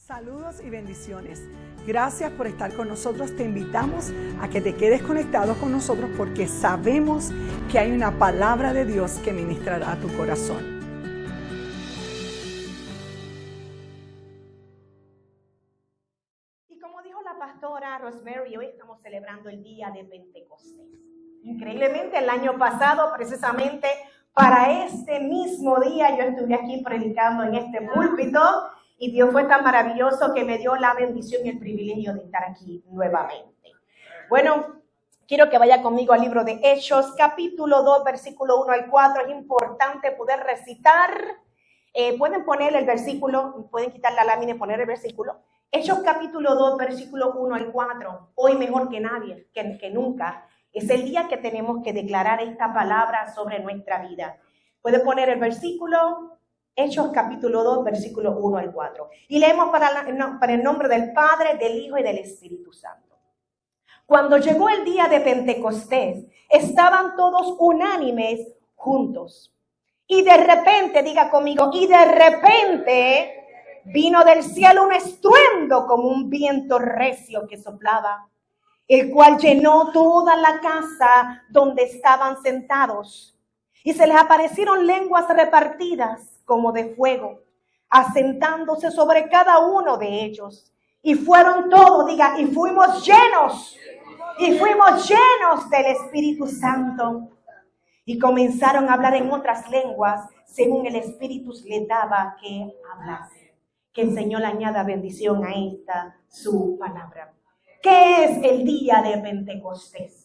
Saludos y bendiciones. Gracias por estar con nosotros. Te invitamos a que te quedes conectado con nosotros porque sabemos que hay una palabra de Dios que ministrará a tu corazón. Y como dijo la pastora Rosemary, hoy estamos celebrando el día de Pentecostés. Increíblemente, el año pasado, precisamente para este mismo día, yo estuve aquí predicando en este púlpito. Y Dios fue tan maravilloso que me dio la bendición y el privilegio de estar aquí nuevamente. Bueno, quiero que vaya conmigo al libro de Hechos, capítulo 2, versículo 1 al 4. Es importante poder recitar. Pueden poner el versículo, pueden quitar la lámina y poner el versículo. Hechos, capítulo 2, versículo 1 al 4. Hoy mejor que nadie, que nunca. Es el día que tenemos que declarar esta palabra sobre nuestra vida. Pueden poner el versículo. Hechos capítulo 2, versículo 1 al 4. Y leemos para el nombre del Padre, del Hijo y del Espíritu Santo. Cuando llegó el día de Pentecostés, estaban todos unánimes juntos. Y de repente, diga conmigo, y de repente vino del cielo un estruendo como un viento recio que soplaba, el cual llenó toda la casa donde estaban sentados. Y se les aparecieron lenguas repartidas como de fuego, asentándose sobre cada uno de ellos. Y fueron todos, diga, y fuimos llenos del Espíritu Santo. Y comenzaron a hablar en otras lenguas, según el Espíritu les daba que hablase. Que el Señor añada bendición a esta su palabra. ¿Qué es el día de Pentecostés?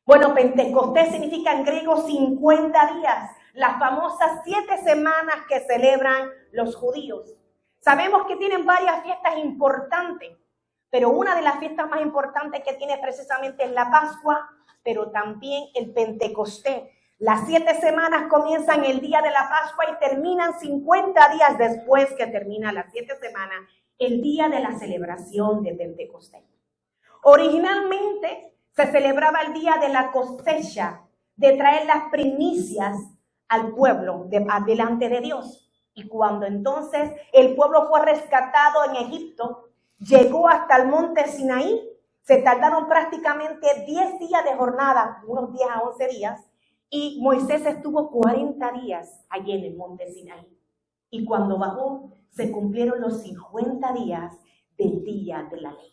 Bueno, Pentecostés significa en griego 50 días. Las famosas 7 semanas que celebran los judíos. Sabemos que tienen varias fiestas importantes, pero una de las fiestas más importantes que tiene precisamente es la Pascua, pero también el Pentecostés. Las 7 semanas comienzan el día de la Pascua y terminan 50 días después que termina las 7 semanas, el día de la celebración de Pentecostés. Originalmente se celebraba el día de la cosecha, de traer las primicias al pueblo delante de Dios. Y cuando entonces el pueblo fue rescatado en Egipto, llegó hasta el monte Sinaí, se tardaron prácticamente 10 días de jornada, unos 10 a 11 días, y Moisés estuvo 40 días allí en el monte Sinaí. Y cuando bajó, se cumplieron los 50 días del día de la ley.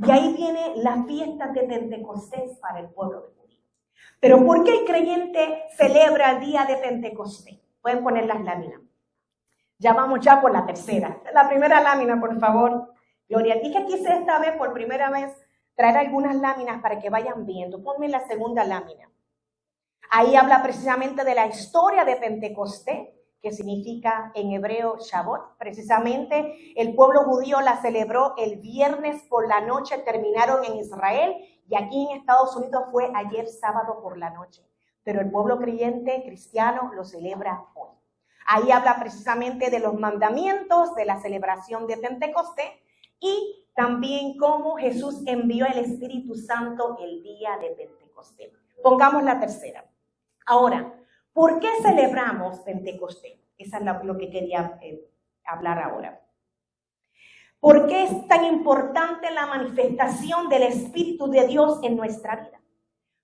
Y ahí viene la fiesta de Pentecostés para el pueblo de Judá. Pero ¿por qué el creyente celebra el día de Pentecostés? Pueden poner las láminas. Ya vamos ya por la tercera. La primera lámina, por favor. Gloria a ti, que quise esta vez, por primera vez, traer algunas láminas para que vayan viendo. Ponme la segunda lámina. Ahí habla precisamente de la historia de Pentecostés, que significa en hebreo Shavuot. Precisamente el pueblo judío la celebró el viernes por la noche, terminaron en Israel, y aquí en Estados Unidos fue ayer sábado por la noche. Pero el pueblo creyente cristiano lo celebra hoy. Ahí habla precisamente de los mandamientos, de la celebración de Pentecostés y también cómo Jesús envió el Espíritu Santo el día de Pentecostés. Pongamos la tercera. Ahora, ¿por qué celebramos Pentecostés? Esa es lo que quería hablar ahora. ¿Por qué es tan importante la manifestación del Espíritu de Dios en nuestra vida?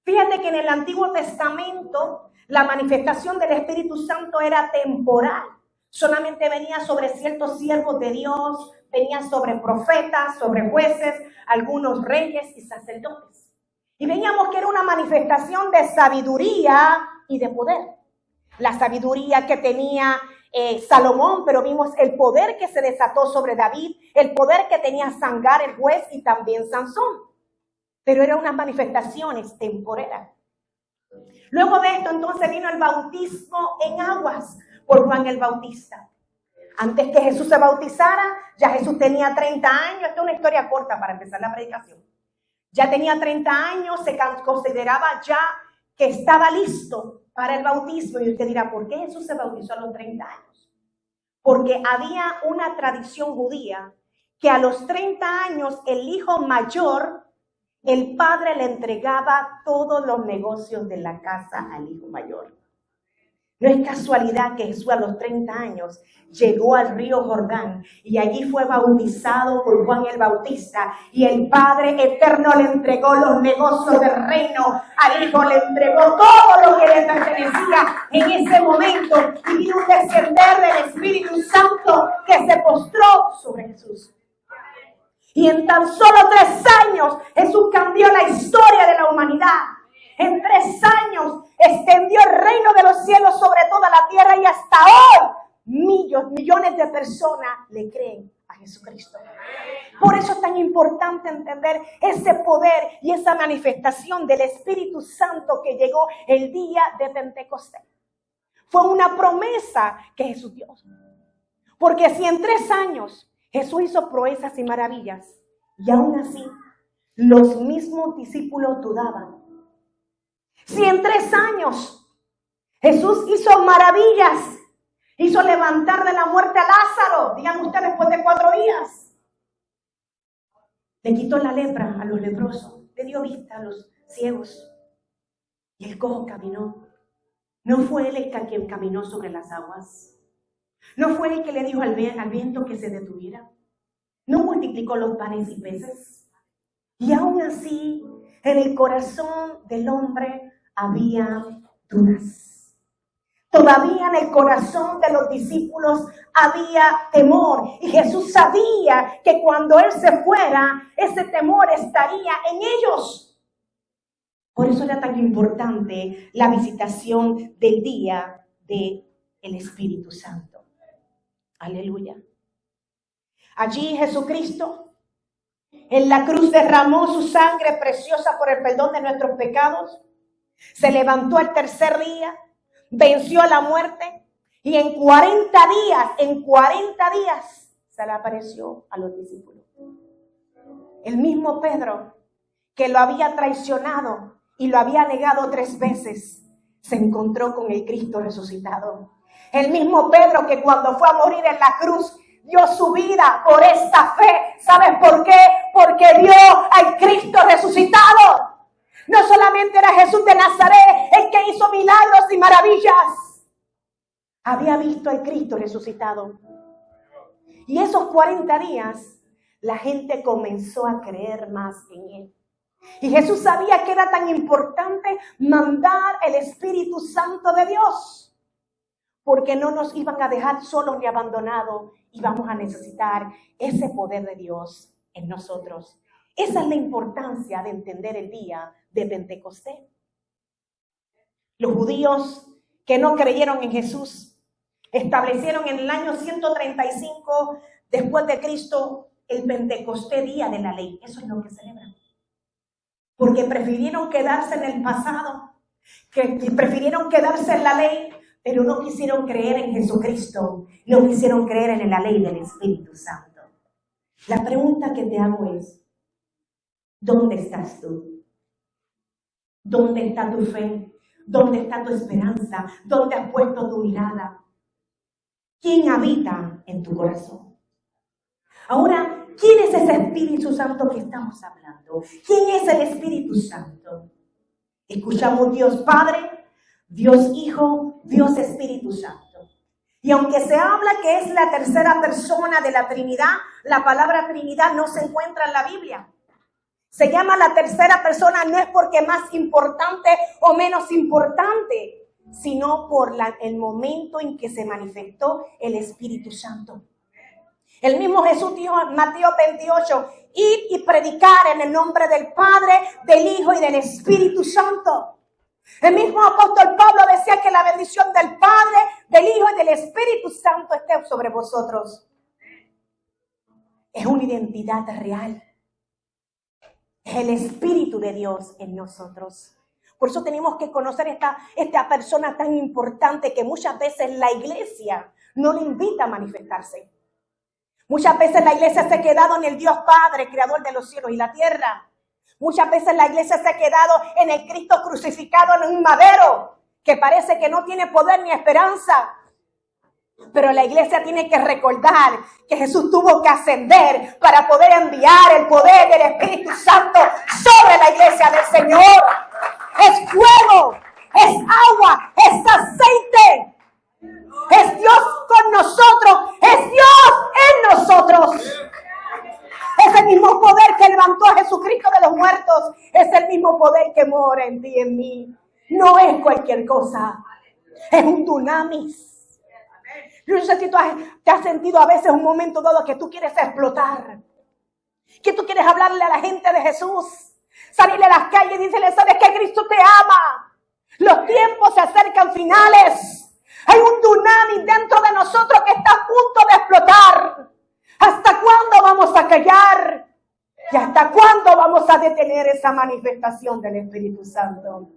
Fíjate que en el Antiguo Testamento la manifestación del Espíritu Santo era temporal. Solamente venía sobre ciertos siervos de Dios, venía sobre profetas, sobre jueces, algunos reyes y sacerdotes. Y veíamos que era una manifestación de sabiduría y de poder. La sabiduría que tenía Salomón, pero vimos el poder que se desató sobre David, el poder que tenía Sangar, el juez, y también Sansón. Pero eran unas manifestaciones temporeras. Luego de esto, entonces, vino el bautismo en aguas por Juan el Bautista. Antes que Jesús se bautizara, ya Jesús tenía 30 años. Esta es una historia corta para empezar la predicación. Ya tenía 30 años, se consideraba ya que estaba listo para el bautismo. Y usted dirá, ¿por qué Jesús se bautizó a los 30 años? Porque había una tradición judía que a los 30 años el hijo mayor, el padre le entregaba todos los negocios de la casa al hijo mayor. No es casualidad que Jesús a los 30 años llegó al río Jordán y allí fue bautizado por Juan el Bautista, y el Padre Eterno le entregó los negocios del reino, al Hijo le entregó todo lo que le pertenecía en ese momento, y vino un descender del Espíritu Santo que se postró sobre Jesús. Y en tan solo 3 años Jesús cambió la historia de la humanidad. En 3 años extendió el reino de los cielos sobre toda la tierra, y hasta hoy millones de personas le creen a Jesucristo. Por eso es tan importante entender ese poder y esa manifestación del Espíritu Santo que llegó el día de Pentecostés. Fue una promesa que Jesús dio. Porque si en 3 años Jesús hizo proezas y maravillas, y aún así los mismos discípulos dudaban. Si en 3 años Jesús hizo maravillas, hizo levantar de la muerte a Lázaro, digan ustedes, después de 4 días. Le quitó la lepra a los leprosos, le dio vista a los ciegos, y el cojo caminó. ¿No fue él el quien caminó sobre las aguas? ¿No fue el que le dijo al viento que se detuviera? ¿No multiplicó los panes y peces? Y aún así, en el corazón del hombre había dudas. Todavía en el corazón de los discípulos había temor. Y Jesús sabía que cuando Él se fuera, ese temor estaría en ellos. Por eso era tan importante la visitación del día del Espíritu Santo. Aleluya. Allí Jesucristo en la cruz derramó su sangre preciosa por el perdón de nuestros pecados. Se levantó el 3er día, venció a la muerte, y en 40 días se le apareció a los discípulos. El mismo Pedro, que lo había traicionado y lo había negado 3 veces, se encontró con el Cristo resucitado. El mismo Pedro que cuando fue a morir en la cruz dio su vida por esta fe. ¿Sabes por qué? Porque vio al Cristo resucitado. No solamente era Jesús de Nazaret el que hizo milagros y maravillas. Había visto al Cristo resucitado. Y esos 40 días la gente comenzó a creer más en Él. Y Jesús sabía que era tan importante mandar el Espíritu Santo de Dios, porque no nos iban a dejar solos ni abandonados, y vamos a necesitar ese poder de Dios en nosotros. Esa es la importancia de entender el día de Pentecostés. Los judíos que no creyeron en Jesús establecieron en el año 135 después de Cristo el Pentecostés, día de la ley. Eso es lo que celebran. Porque prefirieron quedarse en el pasado, que prefirieron quedarse en la ley, pero no quisieron creer en Jesucristo, no quisieron creer en la ley del Espíritu Santo. La pregunta que te hago es, ¿dónde estás tú? ¿Dónde está tu fe? ¿Dónde está tu esperanza? ¿Dónde has puesto tu mirada? ¿Quién habita en tu corazón? Ahora, ¿quién es ese Espíritu Santo que estamos hablando? ¿Quién es el Espíritu Santo? Escuchamos Dios Padre, Dios Hijo, Dios Espíritu Santo. Y aunque se habla que es la tercera persona de la Trinidad, la palabra Trinidad no se encuentra en la Biblia. Se llama la tercera persona no es porque más importante o menos importante, sino por el momento en que se manifestó el Espíritu Santo. El mismo Jesús dijo en Mateo 28, id y predicar en el nombre del Padre, del Hijo y del Espíritu Santo. El mismo apóstol Pablo decía que la bendición del Padre, del Hijo y del Espíritu Santo esté sobre vosotros. Es una identidad real. Es el Espíritu de Dios en nosotros. Por eso tenemos que conocer esta persona tan importante que muchas veces la iglesia no le invita a manifestarse. Muchas veces la iglesia se ha quedado en el Dios Padre, creador de los cielos y la tierra. Muchas veces la iglesia se ha quedado en el Cristo crucificado en un madero, que parece que no tiene poder ni esperanza. Pero la iglesia tiene que recordar que Jesús tuvo que ascender para poder enviar el poder del Espíritu Santo sobre la iglesia del Señor. Es fuego es agua, es aceite. Es Dios con nosotros, es Dios en nosotros. Es el mismo poder que levantó a Jesucristo de los muertos. Es el mismo poder que mora en ti y en mí. No es cualquier cosa. Es un dunamis. Yo no sé si tú te has sentido a veces un momento dado que tú quieres explotar. Que tú quieres hablarle a la gente de Jesús. Salirle a las calles y decirle, ¿sabes qué? Cristo te ama. Los tiempos se acercan finales. Hay un dunamis dentro de nosotros que está a punto de explotar. ¿Hasta cuándo vamos a callar? ¿Y hasta cuándo vamos a detener esa manifestación del Espíritu Santo?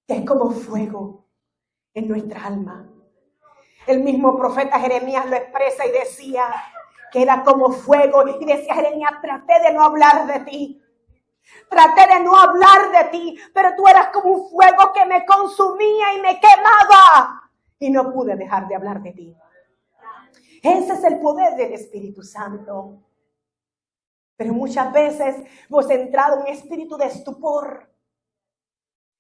Es como fuego en nuestra alma. El mismo profeta Jeremías lo expresa y decía que era como fuego. Y decía Jeremías, traté de no hablar de ti. Traté de no hablar de ti, pero tú eras como un fuego que me consumía y me quemaba. Y no pude dejar de hablar de ti. Ese es el poder del Espíritu Santo. Pero muchas veces hemos entrado en un espíritu de estupor.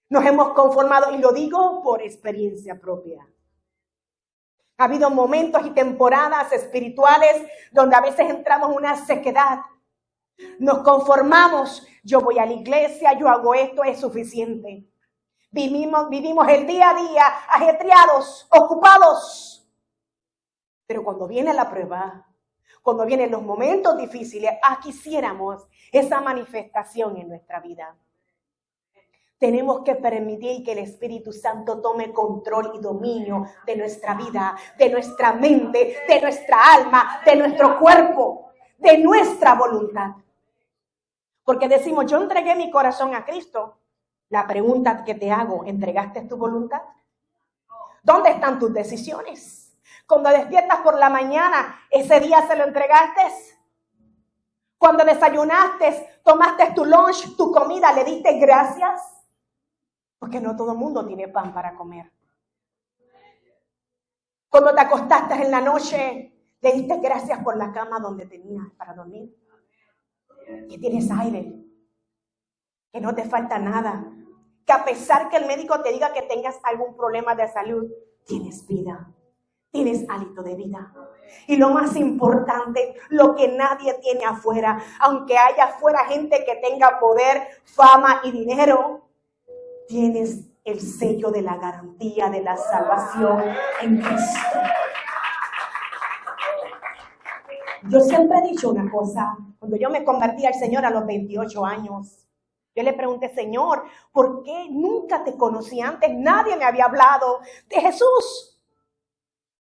Nos hemos conformado, y lo digo por experiencia propia. Ha habido momentos y temporadas espirituales donde a veces entramos en una sequedad. Nos conformamos, yo voy a la iglesia, yo hago esto, es suficiente. Vivimos el día a día ajetreados, ocupados. Pero cuando viene la prueba, cuando vienen los momentos difíciles, quisiéramos esa manifestación en nuestra vida. Tenemos que permitir que el Espíritu Santo tome control y dominio de nuestra vida, de nuestra mente, de nuestra alma, de nuestro cuerpo, de nuestra voluntad. Porque decimos, yo entregué mi corazón a Cristo. La pregunta que te hago, ¿entregaste tu voluntad? ¿Dónde están tus decisiones? Cuando despiertas por la mañana, ¿ese día se lo entregaste? Cuando desayunaste, tomaste tu lunch, tu comida, ¿le diste gracias? Porque no todo el mundo tiene pan para comer. Cuando te acostaste en la noche, ¿le diste gracias por la cama donde tenías para dormir? Que tienes aire, que no te falta nada, que a pesar que el médico te diga que tengas algún problema de salud, tienes vida, tienes hálito de vida. Y lo más importante, lo que nadie tiene afuera, aunque haya afuera gente que tenga poder, fama y dinero, tienes el sello de la garantía de la salvación en Cristo. Yo siempre he dicho una cosa. Cuando yo me convertí al Señor a los 28 años, yo le pregunté, Señor, ¿por qué nunca te conocí antes? Nadie me había hablado de Jesús.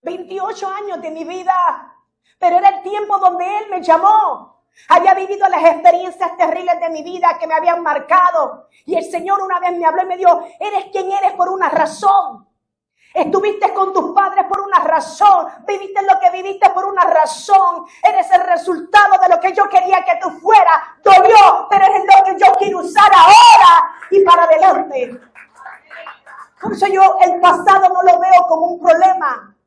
28 años de mi vida, pero era el tiempo donde Él me llamó. Había vivido las experiencias terribles de mi vida que me habían marcado. Y el Señor una vez me habló y me dijo, eres quien eres por una razón. Estuviste con tus padres por una razón, viviste lo que viviste por una razón, eres el resultado de lo que yo quería que tú fueras, dolió, pero es lo que yo quiero usar ahora y para adelante. Por eso yo el pasado no lo veo como un problema.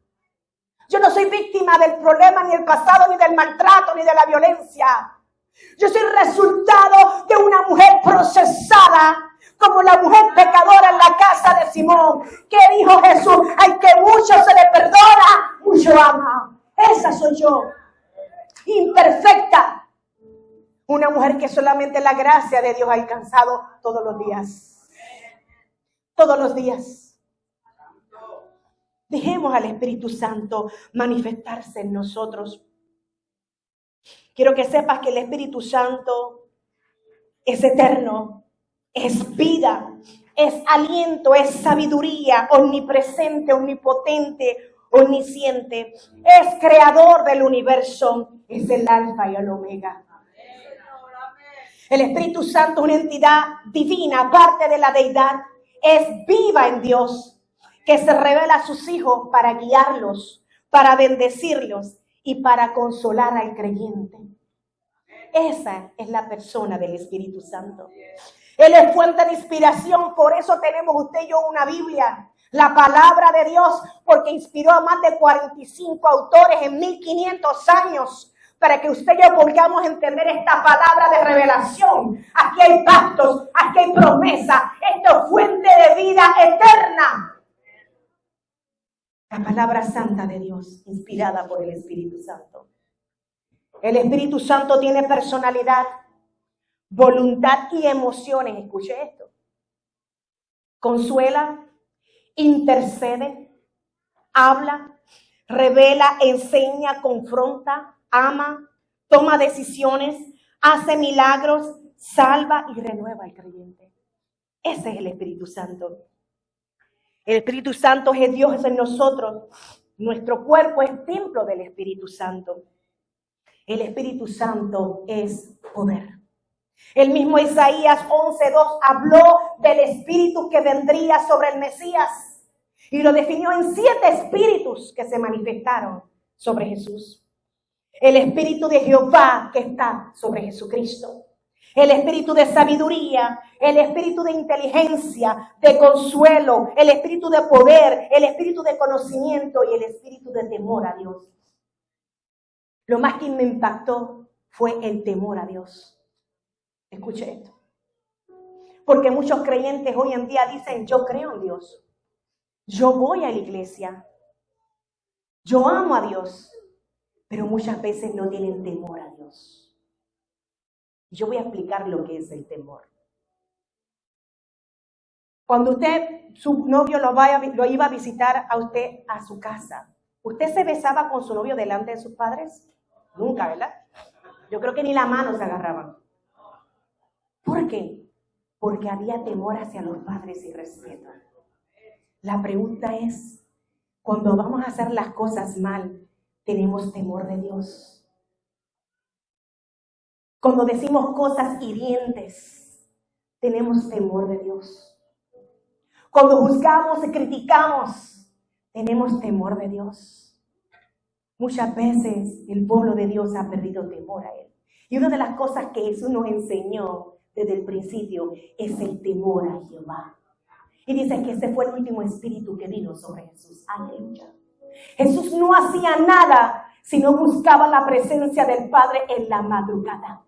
Yo no soy víctima del problema, ni del pasado, ni del maltrato, ni de la violencia. Yo soy resultado de una mujer procesada, como la mujer pecadora en la casa de Simón, que dijo Jesús, al que mucho se le perdona, mucho ama. Esa soy yo, imperfecta. Una mujer que solamente la gracia de Dios ha alcanzado todos los días. Todos los días. Dejemos al Espíritu Santo manifestarse en nosotros. Quiero que sepas que el Espíritu Santo es eterno. Es vida, es aliento, es sabiduría, omnipresente, omnipotente, omnisciente. Es creador del universo, es el alfa y el omega. El Espíritu Santo es una entidad divina, parte de la deidad. Es viva en Dios, que se revela a sus hijos para guiarlos, para bendecirlos y para consolar al creyente. Esa es la persona del Espíritu Santo. Él es fuente de inspiración, por eso tenemos usted y yo una Biblia, la palabra de Dios, porque inspiró a más de 45 autores en 1500 años para que usted y yo podamos entender esta palabra de revelación. Aquí hay pactos, aquí hay promesas. Esto es fuente de vida eterna. La palabra santa de Dios, inspirada por el Espíritu Santo. El Espíritu Santo tiene personalidad, voluntad y emociones. Escuche esto. Consuela, intercede, habla, revela, enseña, confronta, ama, toma decisiones, hace milagros, salva y renueva al creyente. Ese es el Espíritu Santo. El Espíritu Santo es Dios, es en nosotros. Nuestro cuerpo es templo del Espíritu Santo. El Espíritu Santo es poder. El mismo Isaías 11:2 habló del Espíritu que vendría sobre el Mesías y lo definió en 7 espíritus que se manifestaron sobre Jesús. El Espíritu de Jehová que está sobre Jesucristo. El Espíritu de sabiduría, el Espíritu de inteligencia, de consuelo, el Espíritu de poder, el Espíritu de conocimiento y el Espíritu de temor a Dios. Lo más que me impactó fue el temor a Dios. Escuche esto. Porque muchos creyentes hoy en día dicen, yo creo en Dios. Yo voy a la iglesia. Yo amo a Dios. Pero muchas veces no tienen temor a Dios. Yo voy a explicar lo que es el temor. Cuando su novio lo iba a visitar a usted a su casa, ¿usted se besaba con su novio delante de sus padres? Nunca, ¿verdad? Yo creo que ni la mano se agarraban. ¿Por qué? Porque había temor hacia los padres y respeto. La pregunta es, cuando vamos a hacer las cosas mal, ¿tenemos temor de Dios? Cuando decimos cosas hirientes, ¿tenemos temor de Dios? Cuando juzgamos y criticamos, ¿tenemos temor de Dios? Muchas veces el pueblo de Dios ha perdido temor a Él. Y una de las cosas que Jesús nos enseñó desde el principio es el temor a Jehová. Y dice que ese fue el último espíritu que vino sobre Jesús. Aleluya. Jesús no hacía nada si no buscaba la presencia del Padre en la madrugada.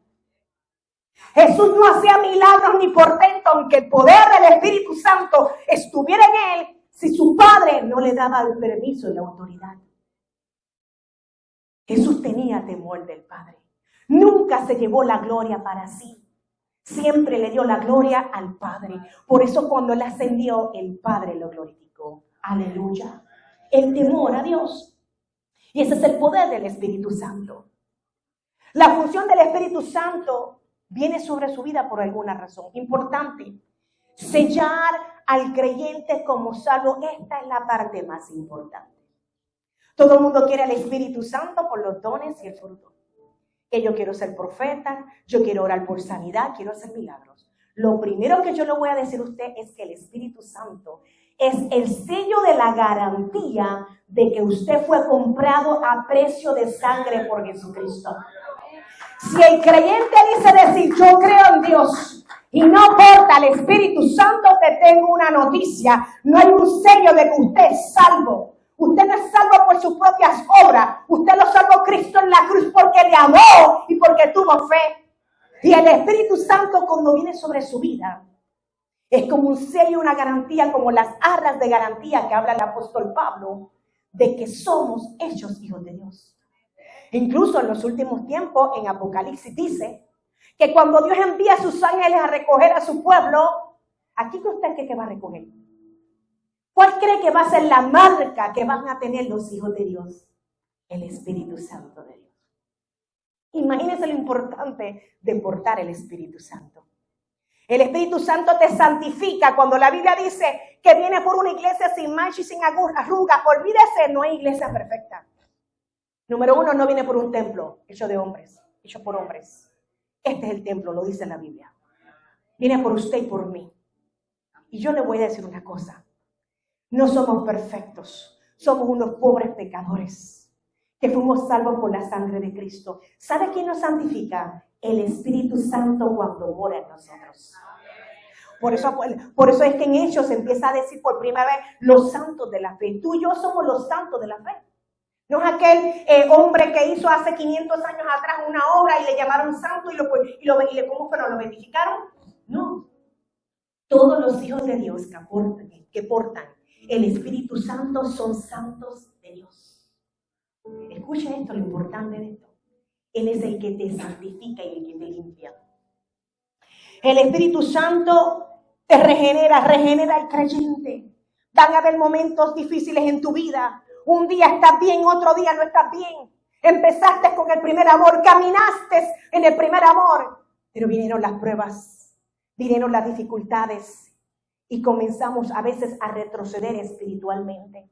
Jesús no hacía milagros ni portentos, aunque el poder del Espíritu Santo estuviera en Él, si su Padre no le daba el permiso y la autoridad. Jesús tenía temor del Padre. Nunca se llevó la gloria para sí. Siempre le dio la gloria al Padre. Por eso cuando Él ascendió, el Padre lo glorificó. Aleluya. El temor a Dios. Y ese es el poder del Espíritu Santo. La función del Espíritu Santo viene sobre su vida por alguna razón. Importante. Sellar al creyente como salvo. Esta es la parte más importante. Todo el mundo quiere al Espíritu Santo por los dones y el fruto. Que yo quiero ser profeta, yo quiero orar por sanidad, quiero hacer milagros. Lo primero que yo le voy a decir a usted es que el Espíritu Santo es el sello de la garantía de que usted fue comprado a precio de sangre por Jesucristo. Si el creyente dice decir, yo creo en Dios, y no porta el Espíritu Santo, te tengo una noticia. No hay un sello de que usted es salvo. Usted no es salvo por sus propias obras. Usted lo salvó Cristo en la cruz porque le amó y porque tuvo fe. Y el Espíritu Santo cuando viene sobre su vida es como un sello, una garantía, como las arras de garantía que habla el apóstol Pablo, de que somos hechos hijos de Dios. Incluso en los últimos tiempos, en Apocalipsis dice que cuando Dios envía a sus ángeles a recoger a su pueblo, ¿aquí qué usted cree que va a recoger? ¿Cuál cree que va a ser la marca que van a tener los hijos de Dios? El Espíritu Santo de Dios. Imagínense lo importante de portar el Espíritu Santo. El Espíritu Santo te santifica. Cuando la Biblia dice que viene por una iglesia sin mancha y sin arrugas, olvídese, no hay iglesia perfecta. Número 1, no viene por un templo hecho de hombres, hecho por hombres. Este es el templo, lo dice la Biblia. Viene por usted y por mí. Y yo le voy a decir una cosa. No somos perfectos. Somos unos pobres pecadores que fuimos salvos por la sangre de Cristo. ¿Sabe quién nos santifica? El Espíritu Santo cuando mora en nosotros. Por eso es que en Hechos se empieza a decir por primera vez los santos de la fe. Tú y yo somos los santos de la fe. No es aquel hombre que hizo hace 500 años atrás una obra y le llamaron santo ¿cómo fue? ¿No lo beatificaron? No. Todos los hijos de Dios que portan el Espíritu Santo son santos de Dios. Escuchen esto, lo importante de esto. Él es el que te santifica y el que te limpia. El Espíritu Santo te regenera al creyente. Van a haber momentos difíciles en tu vida. Un día estás bien, otro día no estás bien. Empezaste con el primer amor, caminaste en el primer amor, pero vinieron las pruebas, vinieron las dificultades y comenzamos a veces a retroceder espiritualmente.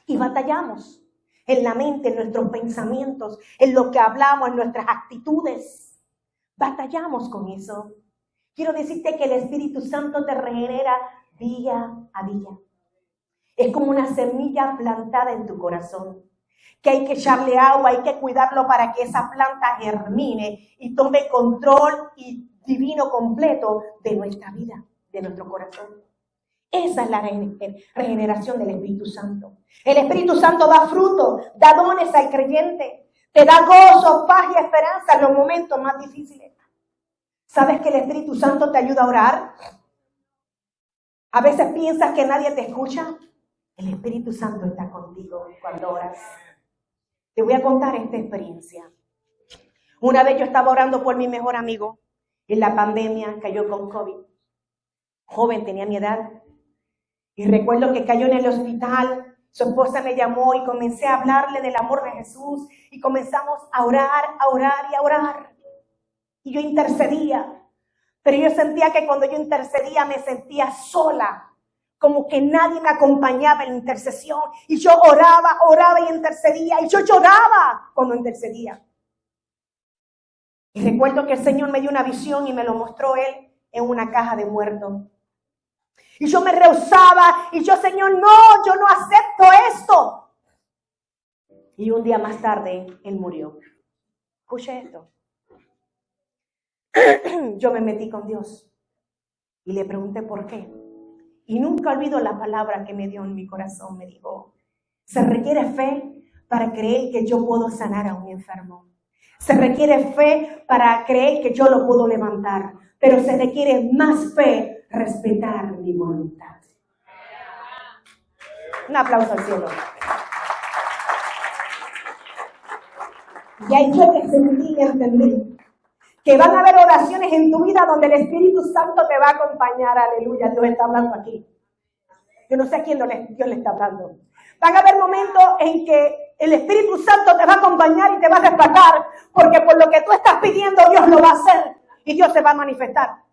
Y batallamos en la mente, en nuestros pensamientos, en lo que hablamos, en nuestras actitudes. Batallamos con eso. Quiero decirte que el Espíritu Santo te regenera día a día. Es como una semilla plantada en tu corazón, que hay que echarle agua, hay que cuidarlo para que esa planta germine y tome control y divino completo de nuestra vida, de nuestro corazón. Esa es la regeneración del Espíritu Santo. El Espíritu Santo da fruto, da dones al creyente, te da gozo, paz y esperanza en los momentos más difíciles. ¿Sabes que el Espíritu Santo te ayuda a orar? A veces piensas que nadie te escucha. El Espíritu Santo está contigo cuando oras. Te voy a contar esta experiencia. Una vez yo estaba orando por mi mejor amigo. En la pandemia cayó con COVID. Joven, tenía mi edad. Y recuerdo que cayó en el hospital. Su esposa me llamó y comencé a hablarle del amor de Jesús. Y comenzamos a orar y a orar. Y yo intercedía. Pero yo sentía que cuando yo intercedía me sentía sola. Como que nadie me acompañaba en la intercesión. Y yo oraba y intercedía. Y yo lloraba cuando intercedía. Y recuerdo que el Señor me dio una visión y me lo mostró Él en una caja de muertos. Y yo me rehusaba. Y yo, Señor, no, yo no acepto esto. Y un día más tarde, Él murió. Escuche esto. Yo me metí con Dios. Y le pregunté por qué. Y nunca olvido la palabra que me dio en mi corazón. Me dijo, se requiere fe para creer que yo puedo sanar a un enfermo. Se requiere fe para creer que yo lo puedo levantar. Pero se requiere más fe respetar mi voluntad. Un aplauso al cielo. Y ahí fue que sentí y entendí que van a haber oraciones en tu vida donde el Espíritu Santo te va a acompañar. Aleluya, Dios está hablando aquí. Yo no sé a quién Dios le está hablando. Van a haber momentos en que el Espíritu Santo te va a acompañar y te va a respaldar, porque por lo que tú estás pidiendo Dios lo va a hacer y Dios se va a manifestar.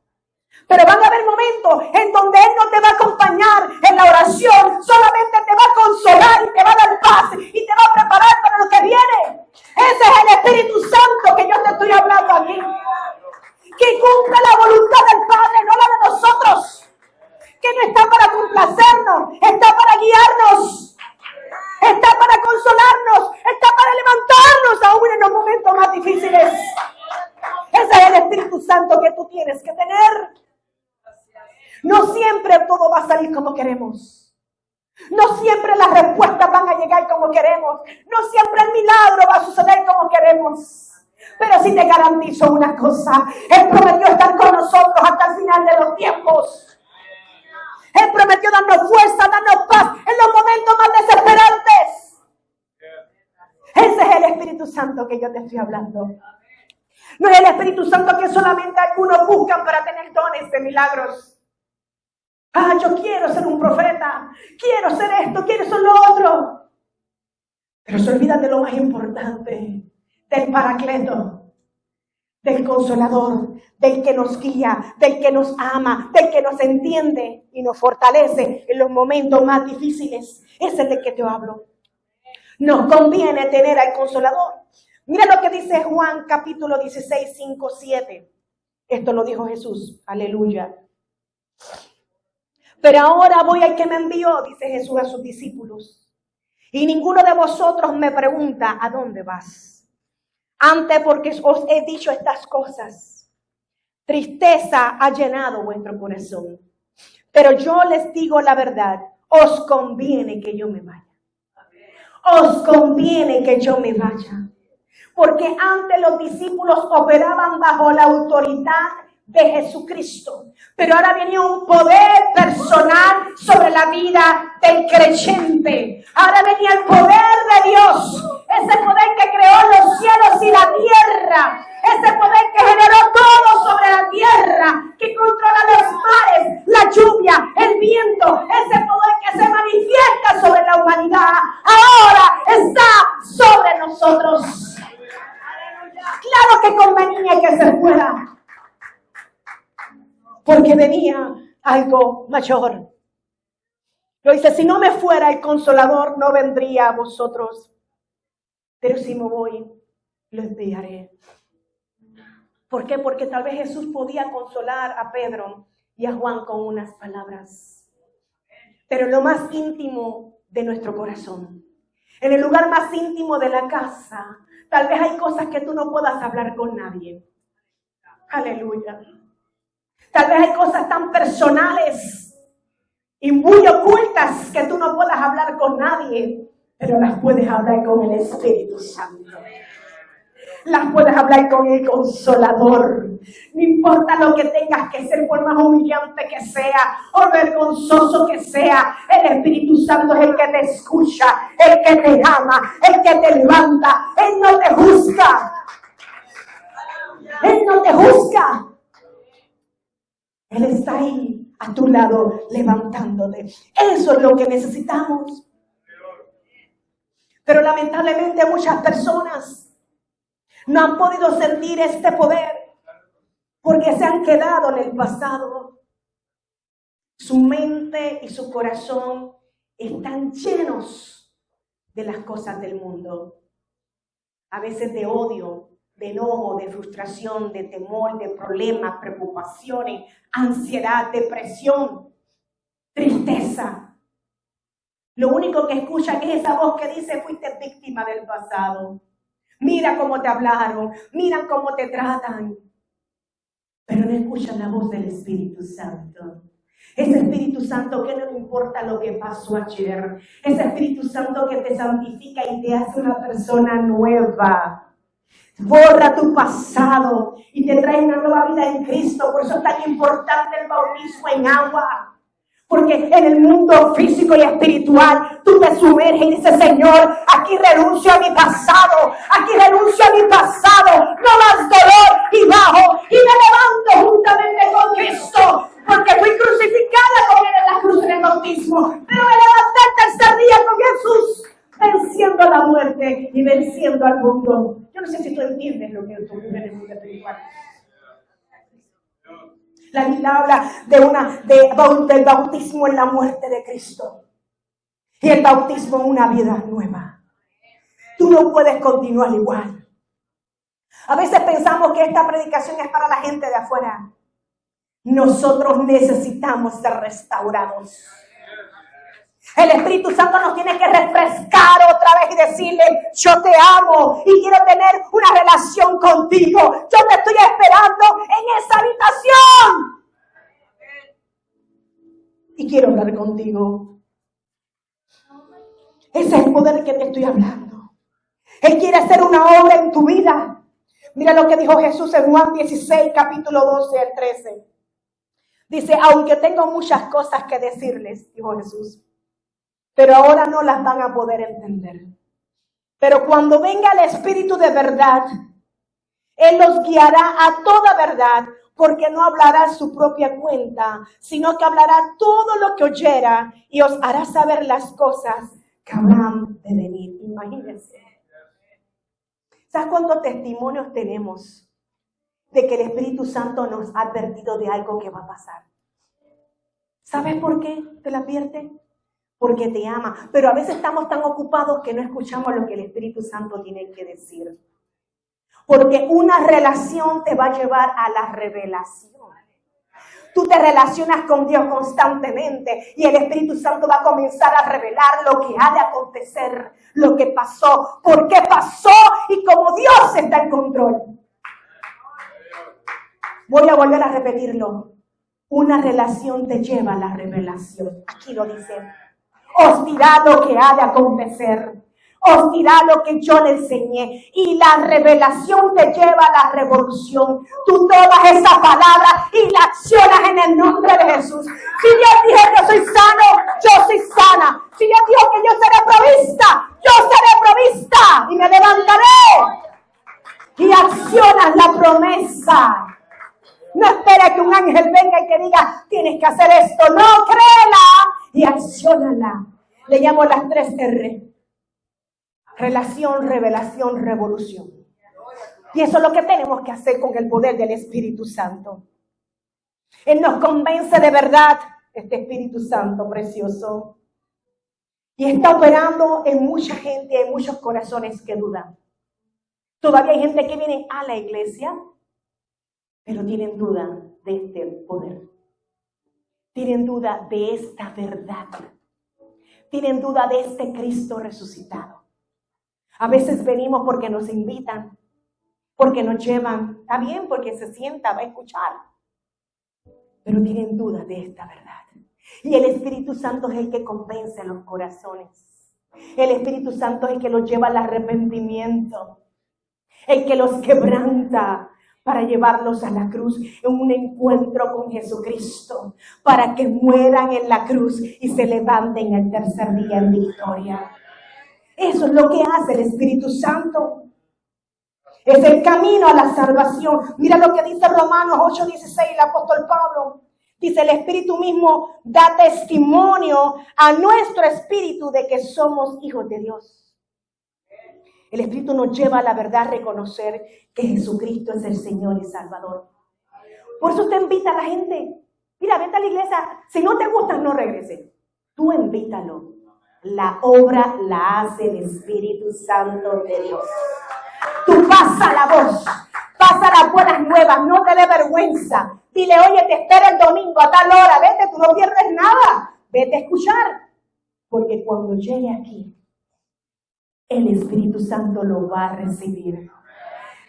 Pero van a haber momentos en donde Él no te va a acompañar en la oración, solamente te va a consolar y te va a dar paz y te va a preparar para lo que viene. Ese es el Espíritu Santo que yo te estoy hablando aquí. Que cumple la voluntad del Padre, no la de nosotros. Que no está para complacernos, está para guiarnos, está para consolarnos, está para levantarnos aún en los momentos más difíciles. Ese es el Espíritu Santo que tú tienes que tener. No siempre todo va a salir como queremos. No siempre las respuestas van a llegar como queremos. No siempre el milagro va a suceder como queremos. Pero sí te garantizo una cosa. Él prometió estar con nosotros hasta el final de los tiempos. Él prometió darnos fuerza, darnos paz en los momentos más desesperantes. Ese es el Espíritu Santo que yo te estoy hablando. No es el Espíritu Santo que solamente algunos buscan para tener dones de milagros. Ah, yo quiero ser un profeta, quiero ser esto, quiero ser lo otro. Pero se olvidan de lo más importante, del Paracleto, del Consolador, del que nos guía, del que nos ama, del que nos entiende y nos fortalece en los momentos más difíciles. Ese es el que te hablo. Nos conviene tener al Consolador. Mira lo que dice Juan capítulo 16, 5, 7. Esto lo dijo Jesús. Aleluya. Pero ahora voy al que me envió, dice Jesús a sus discípulos. Y ninguno de vosotros me pregunta, ¿a dónde vas? Antes porque os he dicho estas cosas. Tristeza ha llenado vuestro corazón. Pero yo les digo la verdad, os conviene que yo me vaya. os conviene que yo me vaya. Porque antes los discípulos operaban bajo la autoridad de Jesucristo, pero ahora venía un poder personal sobre la vida del creyente. Ahora venía el poder de Dios, ese poder que creó los cielos y la tierra, ese poder que generó todo sobre la tierra, que controla los mares, la lluvia, el viento, ese poder que se manifiesta sobre la humanidad, ahora está sobre nosotros. Claro que convenía que se fuera, porque venía algo mayor. Lo dice, si no me fuera el Consolador, no vendría a vosotros. Pero si me voy, lo enviaré. ¿Por qué? Porque tal vez Jesús podía consolar a Pedro y a Juan con unas palabras. Pero en lo más íntimo de nuestro corazón, en el lugar más íntimo de la casa, tal vez hay cosas que tú no puedas hablar con nadie. Aleluya. Tal vez hay cosas tan personales y muy ocultas que tú no puedas hablar con nadie, pero las puedes hablar con el Espíritu Santo. Las puedes hablar con el Consolador. No importa lo que tengas que ser, por más humillante que sea o vergonzoso que sea, el Espíritu Santo es el que te escucha, el que te ama, el que te levanta. Él no te juzga. Él no te juzga. Él está ahí a tu lado levantándote. Eso es lo que necesitamos. Pero lamentablemente muchas personas no han podido sentir este poder porque se han quedado en el pasado. Su mente y su corazón están llenos de las cosas del mundo. A veces de odio, de enojo, de frustración, de temor, de problemas, preocupaciones, ansiedad, depresión, tristeza. Lo único que escuchan es esa voz que dice, fuiste víctima del pasado. Mira cómo te hablaron, mira cómo te tratan. Pero no escuchan la voz del Espíritu Santo. Ese Espíritu Santo que no le importa lo que pasó ayer. Ese Espíritu Santo que te santifica y te hace una persona nueva. Borra tu pasado y te trae una nueva vida en Cristo. Por eso es tan importante el bautismo en agua. Porque en el mundo físico y espiritual tú te sumerges y dices, Señor, aquí renuncio a mi pasado, aquí renuncio a mi pasado, no más dolor y bajo, y me levanto juntamente con Cristo, porque fui crucificada con Él en la cruz del bautismo, pero me levanté el tercer día con Jesús, venciendo la muerte y venciendo al mundo. Yo no sé si tú entiendes lo que tú vives en el mundo espiritual. La Biblia habla del bautismo en la muerte de Cristo. Y el bautismo en una vida nueva. Tú no puedes continuar igual. A veces pensamos que esta predicación es para la gente de afuera. Nosotros necesitamos ser restaurados. El Espíritu Santo nos tiene que refrescar otra vez y decirle, yo te amo y quiero tener una relación contigo. Yo te estoy esperando en esa habitación. Y quiero hablar contigo. Ese es el poder que te estoy hablando. Él quiere hacer una obra en tu vida. Mira lo que dijo Jesús en Juan 16, capítulo 12 al 13. Dice, aunque tengo muchas cosas que decirles, dijo Jesús, pero ahora no las van a poder entender. Pero cuando venga el Espíritu de verdad, Él los guiará a toda verdad, porque no hablará su propia cuenta, sino que hablará todo lo que oyera y os hará saber las cosas que habrán de venir. Imagínense. ¿Sabes cuántos testimonios tenemos de que el Espíritu Santo nos ha advertido de algo que va a pasar? ¿Sabes por qué te la advierte? Porque te ama. Pero a veces estamos tan ocupados que no escuchamos lo que el Espíritu Santo tiene que decir. Porque una relación te va a llevar a la revelación. Tú te relacionas con Dios constantemente y el Espíritu Santo va a comenzar a revelar lo que ha de acontecer, lo que pasó, por qué pasó y cómo Dios está en control. Voy a volver a repetirlo. Una relación te lleva a la revelación. Aquí lo dice. Os dirá lo que ha de acontecer. os dirá lo que yo le enseñé. Y la revelación te lleva a la revolución. Tú tomas esa palabra y la accionas en el nombre de Jesús. Si Dios dijo que soy sano, yo soy sana. Si Dios dijo que yo seré provista, yo seré provista y me levantaré. Y accionas la promesa. No espera que un ángel venga y te diga, tienes que hacer esto. No, créela y acciónala. Le llamo las 3 R. Relación, revelación, revolución. Y eso es lo que tenemos que hacer con el poder del Espíritu Santo. Él nos convence de verdad, este Espíritu Santo precioso. Y está operando en mucha gente, en muchos corazones que dudan. Todavía hay gente que viene a la iglesia, pero tienen duda de este poder. Tienen duda de esta verdad. Tienen duda de este Cristo resucitado. A veces venimos porque nos invitan, porque nos llevan. Está bien, porque se sienta, va a escuchar. Pero tienen duda de esta verdad. Y el Espíritu Santo es el que convence los corazones. El Espíritu Santo es el que los lleva al arrepentimiento. El que los quebranta para llevarlos a la cruz en un encuentro con Jesucristo, para que mueran en la cruz y se levanten el tercer día en victoria. Eso es lo que hace el Espíritu Santo. Es el camino a la salvación. Mira lo que dice Romanos 8:16, el apóstol Pablo. Dice, el Espíritu mismo da testimonio a nuestro espíritu de que somos hijos de Dios. El Espíritu nos lleva a la verdad a reconocer que Jesucristo es el Señor y Salvador. Por eso usted invita a la gente. Mira, vete a la iglesia. Si no te gusta, no regreses. Tú invítalo. La obra la hace el Espíritu Santo de Dios. Tú pasa la voz. Pasa las buenas nuevas. No te dé vergüenza. Dile, oye, te espero el domingo a tal hora. Vete, tú no pierdes nada. Vete a escuchar. Porque cuando llegue aquí, el Espíritu Santo lo va a recibir.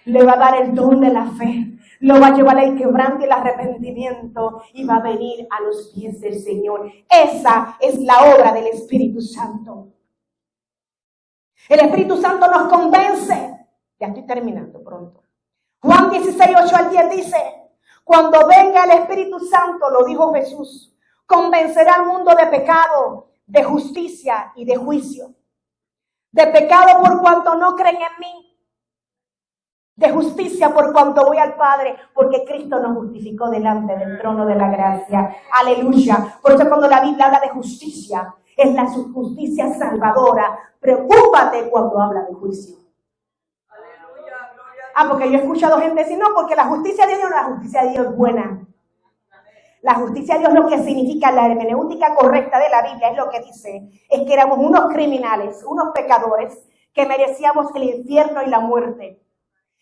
Le va a dar el don de la fe. Lo va a llevar al quebranto y el arrepentimiento. Y va a venir a los pies del Señor. Esa es la obra del Espíritu Santo. El Espíritu Santo nos convence. Ya estoy terminando pronto. Juan 16:8-10 dice, cuando venga el Espíritu Santo, lo dijo Jesús, convencerá al mundo de pecado, de justicia y de juicio. De pecado por cuanto no creen en mí. De justicia por cuanto voy al Padre, porque Cristo nos justificó delante del trono de la gracia. Aleluya. Por eso cuando la Biblia habla de justicia, es la justicia salvadora. Preocúpate cuando habla de juicio. Porque yo he escuchado gente decir, no, porque la justicia de Dios no, la justicia de Dios es buena. La justicia de Dios lo que significa, la hermenéutica correcta de la Biblia es lo que dice, es que éramos unos criminales, unos pecadores, que merecíamos el infierno y la muerte.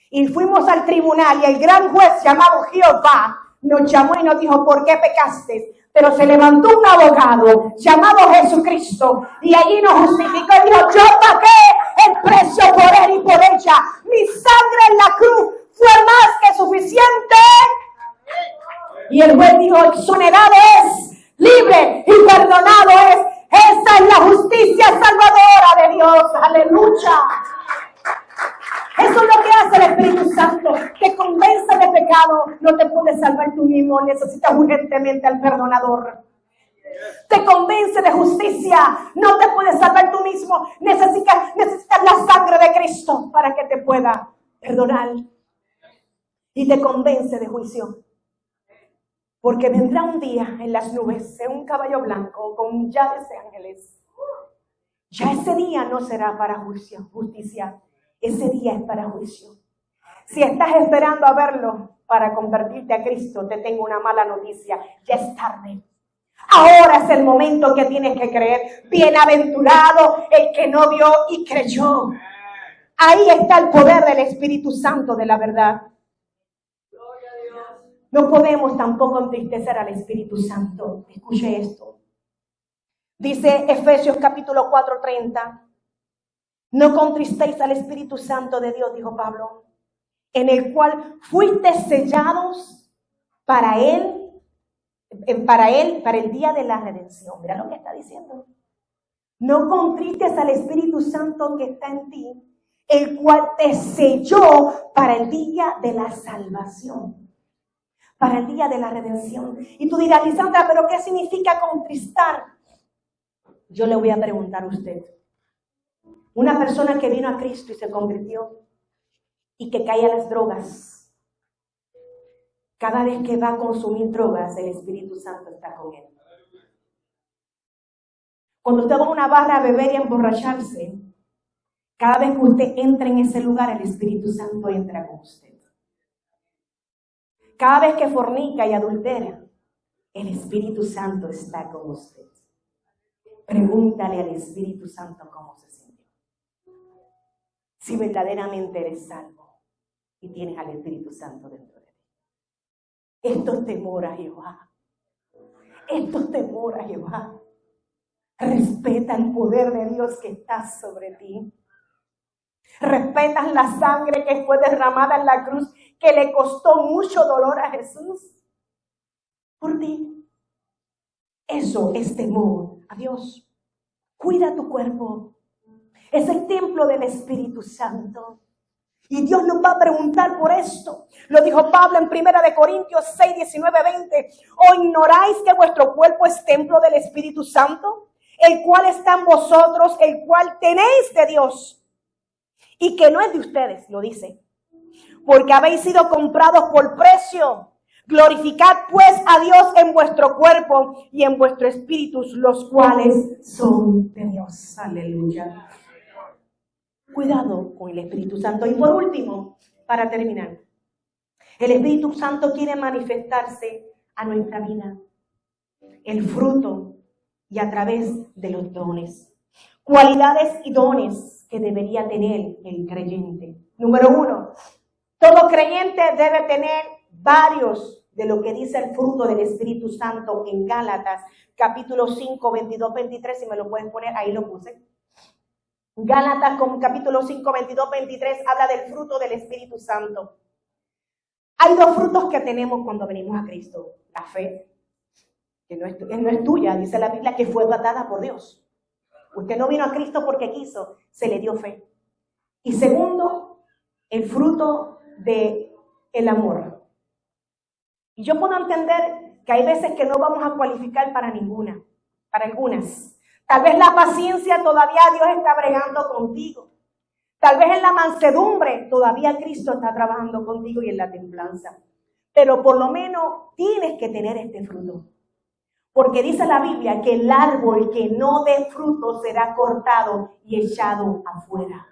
Y fuimos al tribunal y el gran juez llamado Jehová nos llamó y nos dijo, ¿por qué pecaste? Pero se levantó un abogado llamado Jesucristo y allí nos justificó y dijo, yo pagué el precio por él y por ella. Mi sangre en la cruz fue más que suficiente. Y el juez dijo, exonerado es, libre y perdonado es. Esa es la justicia salvadora de Dios. Aleluya. Eso es lo que hace el Espíritu Santo. Te convence de pecado. No te puedes salvar tú mismo. Necesitas urgentemente al perdonador. Te convence de justicia. No te puedes salvar tú mismo. Necesitas la sangre de Cristo para que te pueda perdonar. Y te convence de juicio. Porque vendrá un día en las nubes, en un caballo blanco, con millares de ángeles. Ya ese día no será para justicia. Ese día es para juicio. Si estás esperando a verlo para convertirte a Cristo, te tengo una mala noticia. Ya es tarde. Ahora es el momento que tienes que creer. Bienaventurado el que no vio y creyó. Ahí está el poder del Espíritu Santo de la verdad. No podemos tampoco entristecer al Espíritu Santo. Escuche esto. Dice Efesios capítulo 4:30. No contristéis al Espíritu Santo de Dios, dijo Pablo, en el cual fuisteis sellados para el día de la redención. Mira lo que está diciendo. No contristes al Espíritu Santo que está en ti, el cual te selló para el día de la salvación, para el día de la redención. Y tú dirás, Lisandra, ¿pero qué significa contristar? Yo le voy a preguntar a usted. Una persona que vino a Cristo y se convirtió y que cae a las drogas, cada vez que va a consumir drogas, el Espíritu Santo está con él. Cuando usted va a una barra a beber y a emborracharse, cada vez que usted entra en ese lugar, el Espíritu Santo entra con usted. Cada vez que fornica y adultera, el Espíritu Santo está con usted. Pregúntale al Espíritu Santo cómo se sintió. Si verdaderamente eres salvo y tienes al Espíritu Santo dentro de ti. Esto es temor a Jehová. Esto es temor a Jehová. Respeta el poder de Dios que está sobre ti. Respetas la sangre que fue derramada en la cruz, que le costó mucho dolor a Jesús por ti. Eso es temor a Dios. Cuida tu cuerpo. Es el templo del Espíritu Santo. Y Dios nos va a preguntar por esto. Lo dijo Pablo en 1 Corintios 6, 19, 20. ¿O ignoráis que vuestro cuerpo es templo del Espíritu Santo? El cual está en vosotros, el cual tenéis de Dios. Y que no es de ustedes, lo dice. Porque habéis sido comprados por precio. Glorificad pues a Dios en vuestro cuerpo y en vuestro espíritu, los cuales son de Dios. Aleluya. Cuidado con el Espíritu Santo. Y por último, para terminar, el Espíritu Santo quiere manifestarse a nuestra vida. El fruto y a través de los dones. Cualidades y dones que debería tener el creyente. Número 1, todo creyente debe tener varios de lo que dice el fruto del Espíritu Santo en Gálatas, capítulo 5, 22, 23, si me lo pueden poner, ahí lo puse. Gálatas con capítulo 5, 22, 23 habla del fruto del Espíritu Santo. Hay dos frutos que tenemos cuando venimos a Cristo. La fe, que no es tuya, dice la Biblia, que fue dada por Dios. Usted no vino a Cristo porque quiso, se le dio fe. Y segundo, el fruto del amor. Y yo puedo entender que hay veces que no vamos a cualificar para ninguna, para algunas. Tal vez la paciencia todavía Dios está bregando contigo. Tal vez en la mansedumbre todavía Cristo está trabajando contigo y en la templanza. Pero por lo menos tienes que tener este fruto. Porque dice la Biblia que el árbol que no dé fruto será cortado y echado afuera.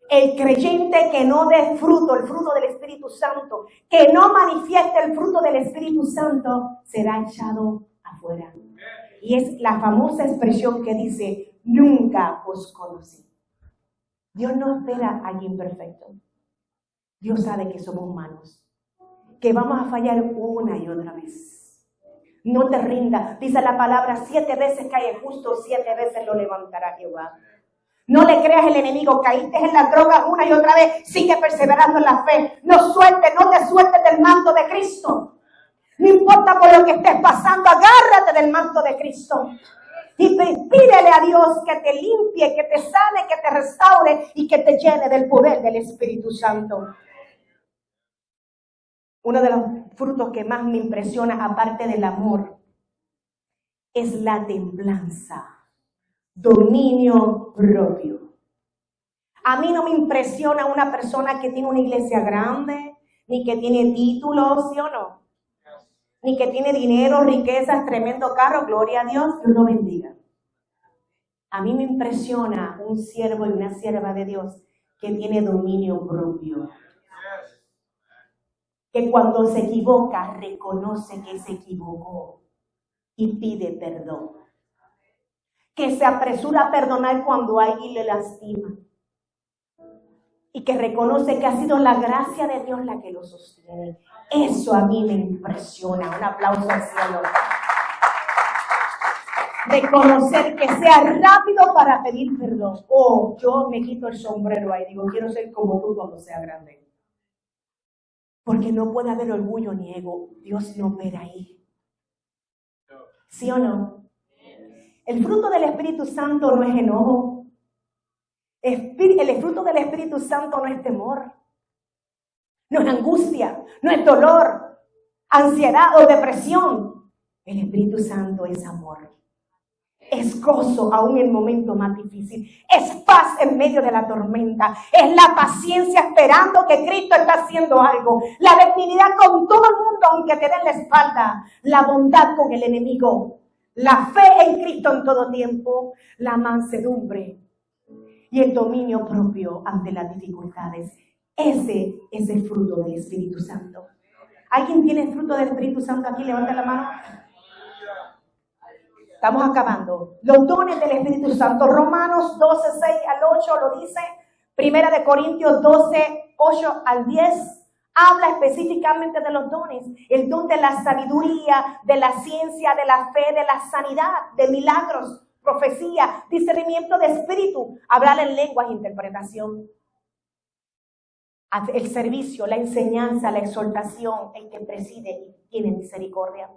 El creyente que no dé fruto, el fruto del Espíritu Santo, que no manifieste el fruto del Espíritu Santo, será echado afuera. Y es la famosa expresión que dice, nunca os conocí. Dios no espera a alguien perfecto. Dios sabe que somos humanos, que vamos a fallar una y otra vez. No te rindas. Dice la palabra, 7 veces cae el justo, 7 veces lo levantará Jehová. No le creas al enemigo, caíste en las drogas una y otra vez, sigue perseverando en la fe. No te sueltes del manto de Cristo. No importa por lo que estés pasando, agárrate del manto de Cristo. Y pídele a Dios que te limpie, que te sane, que te restaure y que te llene del poder del Espíritu Santo. Uno de los frutos que más me impresiona, aparte del amor, es la templanza, dominio propio. A mí no me impresiona una persona que tiene una iglesia grande, ni que tiene títulos, ¿sí o no? Ni que tiene dinero, riquezas, tremendo carro, gloria a Dios, Dios lo bendiga. A mí me impresiona un siervo y una sierva de Dios que tiene dominio propio. Que cuando se equivoca, reconoce que se equivocó y pide perdón. Que se apresura a perdonar cuando alguien le lastima. Y que reconoce que ha sido la gracia de Dios la que lo sostiene. Eso a mí me impresiona. Un aplauso al cielo. Reconocer que sea rápido para pedir perdón. Oh, yo me quito el sombrero ahí. Digo, quiero ser como tú cuando sea grande. Porque no puede haber orgullo ni ego. Dios no opera ahí. ¿Sí o no? El fruto del Espíritu Santo no es enojo. El fruto del Espíritu Santo no es temor. No es angustia, no es dolor, ansiedad o depresión. El Espíritu Santo es amor. Es gozo aún en el momento más difícil. Es paz en medio de la tormenta. Es la paciencia esperando que Cristo está haciendo algo. La benignidad con todo el mundo aunque te den la espalda. La bondad con el enemigo. La fe en Cristo en todo tiempo. La mansedumbre y el dominio propio ante las dificultades. Ese es el fruto del Espíritu Santo. ¿Alguien tiene el fruto del Espíritu Santo aquí? Levanta la mano. Estamos acabando. Los dones del Espíritu Santo. Romanos 12, 6 al 8 lo dice. Primera de Corintios 12, 8 al 10. Habla específicamente de los dones. El don de la sabiduría, de la ciencia, de la fe, de la sanidad, de milagros, profecía, discernimiento de espíritu, hablar en lenguas, interpretación. El servicio, la enseñanza, la exhortación, el que preside y tiene misericordia.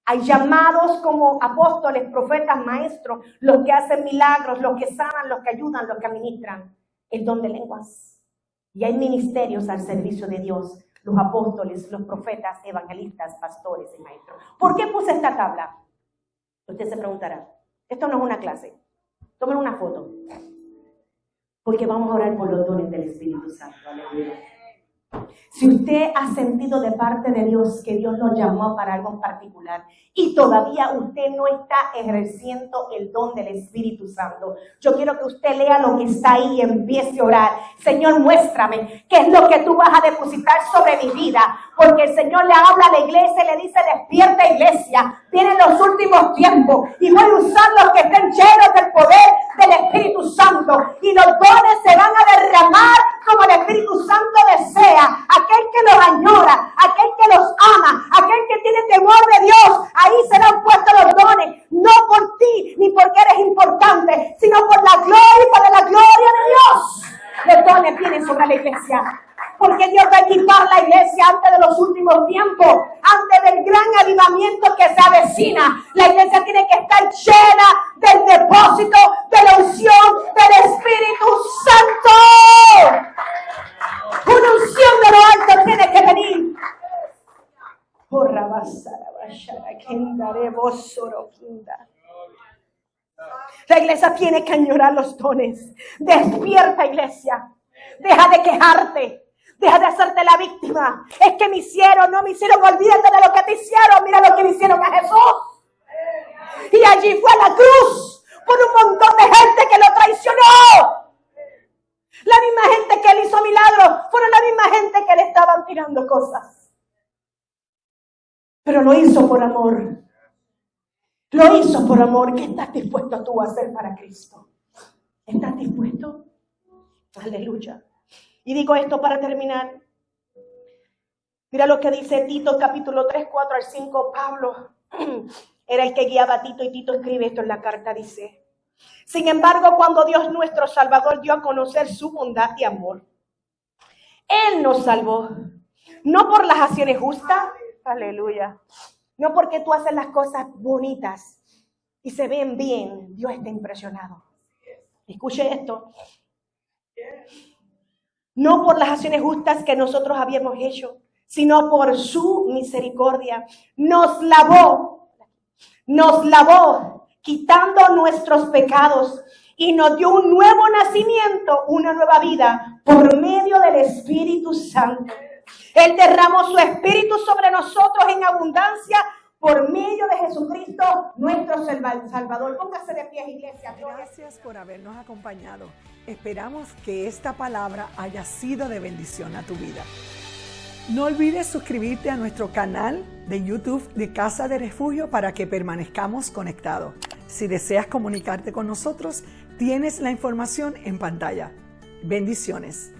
Hay llamados como apóstoles, profetas, maestros, los que hacen milagros, los que sanan, los que ayudan, los que administran. El don de lenguas. Y hay ministerios al servicio de Dios. Los apóstoles, los profetas, evangelistas, pastores y maestros. ¿Por qué puse esta tabla? Usted se preguntará. Esto no es una clase. Tomen una foto. Porque vamos a orar por los dones del Espíritu Santo. Aleluya. Si usted ha sentido de parte de Dios que Dios lo llamó para algo en particular y todavía usted no está ejerciendo el don del Espíritu Santo, yo quiero que usted lea lo que está ahí y empiece a orar. Señor, muéstrame qué es lo que tú vas a depositar sobre mi vida, porque el Señor le habla a la iglesia y le dice: despierta, iglesia, vienen los últimos tiempos y voy a usar los que estén llenos del poder del Espíritu Santo y los dones se van a derramar como el Espíritu Santo desea. Aquel que los añora, aquel que los ama, aquel que tiene temor de Dios, ahí serán puestos los dones, no por ti ni porque eres importante, sino por la gloria y para la gloria de Dios. Los dones vienen sobre la iglesia, porque Dios va a equipar la iglesia antes de los últimos tiempos, antes del gran avivamiento que se avecina. La iglesia tiene que estar llena del depósito de la unción del Espíritu Santo. Una unción de lo alto tiene que venir. La iglesia tiene que añorar los dones. Despierta, iglesia. Deja de quejarte. Deja de hacerte la víctima. Es que me hicieron, no me hicieron. Olvídate de lo que te hicieron. Mira lo que le hicieron a Jesús. Y allí fue a la cruz por un montón de gente que lo traicionó. La misma gente que él hizo milagros fueron la misma gente que le estaban tirando cosas. Pero lo hizo por amor. Lo hizo por amor. ¿Qué estás dispuesto tú a hacer para Cristo? ¿Estás dispuesto? Aleluya. Y digo esto para terminar. Mira lo que dice Tito capítulo 3, 4 al 5. Pablo era el que guiaba a Tito y Tito escribe esto en la carta. Dice: sin embargo, cuando Dios nuestro Salvador dio a conocer su bondad y amor, Él nos salvó, no por las acciones justas, aleluya, no porque tú haces las cosas bonitas y se ven bien, Dios está impresionado. Escuche esto. No por las acciones justas que nosotros habíamos hecho, sino por su misericordia. Nos lavó, quitando nuestros pecados y nos dio un nuevo nacimiento, una nueva vida por medio del Espíritu Santo. Él derramó su Espíritu sobre nosotros en abundancia por medio de Jesucristo, nuestro Salvador. Póngase de pie, iglesia. Gracias por habernos acompañado. Esperamos que esta palabra haya sido de bendición a tu vida. No olvides suscribirte a nuestro canal de YouTube de Casa de Refugio para que permanezcamos conectados. Si deseas comunicarte con nosotros, tienes la información en pantalla. Bendiciones.